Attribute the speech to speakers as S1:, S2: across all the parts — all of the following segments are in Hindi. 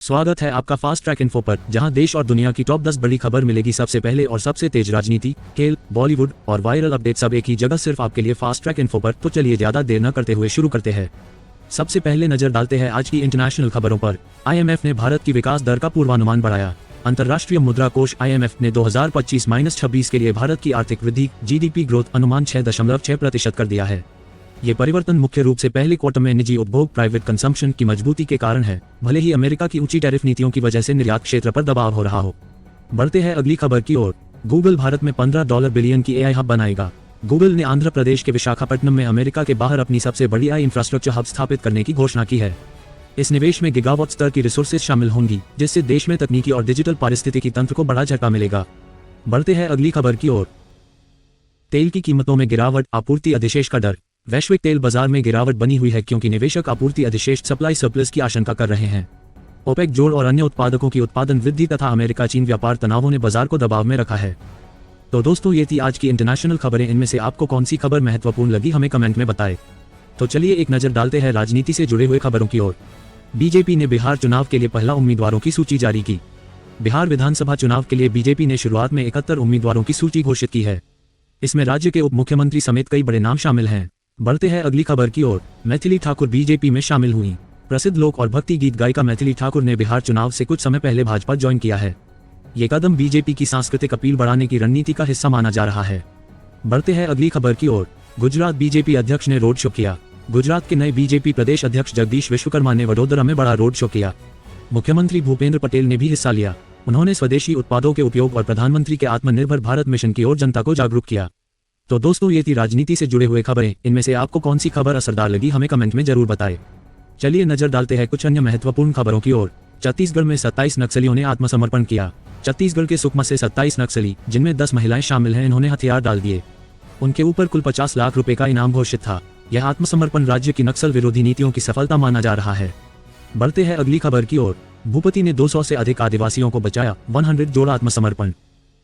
S1: स्वागत है आपका फास्ट ट्रैक इन्फो पर, जहां देश और दुनिया की टॉप 10 बड़ी खबर मिलेगी सबसे पहले और सबसे तेज राजनीति, खेल, बॉलीवुड और वायरल अपडेट सब एक ही जगह सिर्फ आपके लिए फास्ट ट्रैक इन्फो पर। तो चलिए ज्यादा देर न करते हुए शुरू करते हैं। सबसे पहले नजर डालते हैं आज की इंटरनेशनल खबरों पर। IMF ने भारत की विकास दर का पूर्वानुमान बढ़ाया। अंतर्राष्ट्रीय मुद्रा कोष IMF ने 2025-26 के लिए भारत की आर्थिक वृद्धि GDP ग्रोथ अनुमान 6.6% कर दिया है। ये परिवर्तन मुख्य रूप से पहले क्वार्टर में निजी उपभोग प्राइवेट कंजम्पशन की मजबूती के कारण है, भले ही अमेरिका की ऊंची टैरिफ नीतियों की वजह से निर्यात क्षेत्र पर दबाव हो रहा हो। बढ़ते हैं अगली खबर की ओर। गूगल भारत में $15 बिलियन की AI हब बनाएगा। गूगल ने आंध्र प्रदेश के विशाखापट्टनम में अमेरिका के बाहर अपनी सबसे बड़ी AI इंफ्रास्ट्रक्चर हब स्थापित करने की घोषणा की है। इस निवेश में गीगावाट स्तर की रिसोर्सेज शामिल होंगी, जिससे देश में तकनीकी और डिजिटल पारिस्थितिकी तंत्र को बड़ा झटका मिलेगा। बढ़ते हैं अगली खबर की ओर। तेल की कीमतों में गिरावट, आपूर्ति अधिशेष का डर। वैश्विक तेल बाजार में गिरावट बनी हुई है क्योंकि निवेशक आपूर्ति अधिशेष सप्लाई सरप्लस की आशंका कर रहे हैं। ओपेक जोड़ और अन्य उत्पादकों की उत्पादन वृद्धि तथा अमेरिका चीन व्यापार तनावों ने बाजार को दबाव में रखा है। तो दोस्तों, ये थी आज की इंटरनेशनल खबरें। इनमें से आपको कौन सी खबर महत्वपूर्ण लगी, हमें कमेंट में बताएं। तो चलिए एक नजर डालते हैं राजनीति से जुड़े हुए खबरों की ओर। बीजेपी ने बिहार चुनाव के लिए पहला उम्मीदवारों की सूची जारी की। बिहार विधानसभा चुनाव के लिए बीजेपी ने शुरुआत में 71 उम्मीदवारों की सूची घोषित की है। इसमें राज्य के उप मुख्यमंत्री समेत कई बड़े नाम शामिल हैं। बढ़ते हैं अगली खबर की ओर। मैथिली ठाकुर बीजेपी में शामिल हुई। प्रसिद्ध लोक और भक्ति गीत गायिका मैथिली ठाकुर ने बिहार चुनाव से कुछ समय पहले भाजपा ज्वाइन किया है। ये कदम बीजेपी की सांस्कृतिक अपील बढ़ाने की रणनीति का हिस्सा माना जा रहा है। बढ़ते हैं अगली खबर की ओर। गुजरात बीजेपी अध्यक्ष ने रोड शो किया। गुजरात के नए बीजेपी प्रदेश अध्यक्ष जगदीश विश्वकर्मा ने वडोदरा में बड़ा रोड शो किया। मुख्यमंत्री भूपेंद्र पटेल ने भी हिस्सा लिया। उन्होंने स्वदेशी उत्पादों के उपयोग और प्रधानमंत्री के आत्मनिर्भर भारत मिशन की ओर जनता को जागरूक किया। तो दोस्तों, ये थी राजनीति से जुड़े हुए खबरें। इनमें से आपको कौन सी खबर असरदार लगी, हमें कमेंट में जरूर बताएं। चलिए नजर डालते हैं कुछ अन्य महत्वपूर्ण खबरों की ओर। छत्तीसगढ़ में 27 नक्सलियों ने आत्मसमर्पण किया। छत्तीसगढ़ के सुकमा से 27 नक्सली, जिनमें 10 महिलाएं शामिल हैं, इन्होंने हथियार डाल दिए। उनके ऊपर कुल 50 लाख रुपए का इनाम घोषित था। यह आत्मसमर्पण राज्य की नक्सल विरोधी नीतियों की सफलता माना जा रहा है। बढ़ते हैं अगली खबर की ओर। भूपति ने 200 से अधिक आदिवासियों को बचाया, 100 जोड़ा आत्मसमर्पण।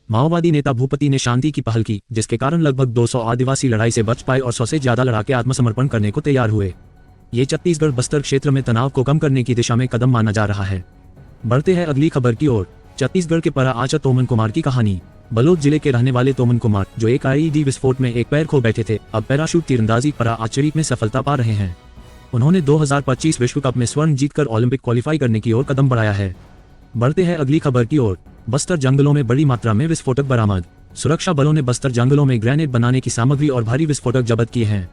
S1: माओवादी नेता भूपति ने शांति की पहल की, जिसके कारण लगभग 200 आदिवासी लड़ाई से बच पाए और 100 से ज्यादा लड़ाके आत्मसमर्पण करने को तैयार हुए। ये छत्तीसगढ़ बस्तर क्षेत्र में तनाव को कम करने की दिशा में कदम माना जा रहा है। बढ़ते हैं अगली खबर की ओर। छत्तीसगढ़ के परा आचा तोमन कुमार की कहानी। बलोद जिले के रहने वाले तोमन कुमार, जो एक IED विस्फोट में एक पैर खो बैठे थे, अब पैराशूट तीरंदाजी परा आर्चरी में सफलता पा रहे हैं। उन्होंने 2025 विश्व कप में स्वर्ण जीतकर ओलंपिक क्वालिफाई करने की ओर कदम बढ़ाया है। बढ़ते हैं अगली खबर की ओर। बस्तर जंगलों में बड़ी मात्रा में विस्फोटक बरामद। सुरक्षा बलों ने बस्तर जंगलों में ग्रेनेड बनाने की सामग्री और भारी विस्फोटक जब्त किए हैं।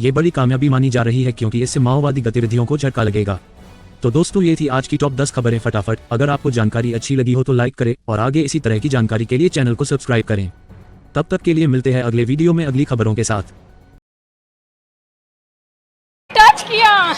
S1: ये बड़ी कामयाबी मानी जा रही है क्योंकि इससे माओवादी गतिविधियों को झटका लगेगा। तो दोस्तों, ये थी आज की टॉप 10 खबरें। फटाफट अगर आपको जानकारी अच्छी लगी हो तो लाइक करें और आगे इसी तरह की जानकारी के लिए चैनल को सब्सक्राइब करें। तब तक के लिए मिलते हैं अगले वीडियो में अगली खबरों के साथ।
S2: टच किया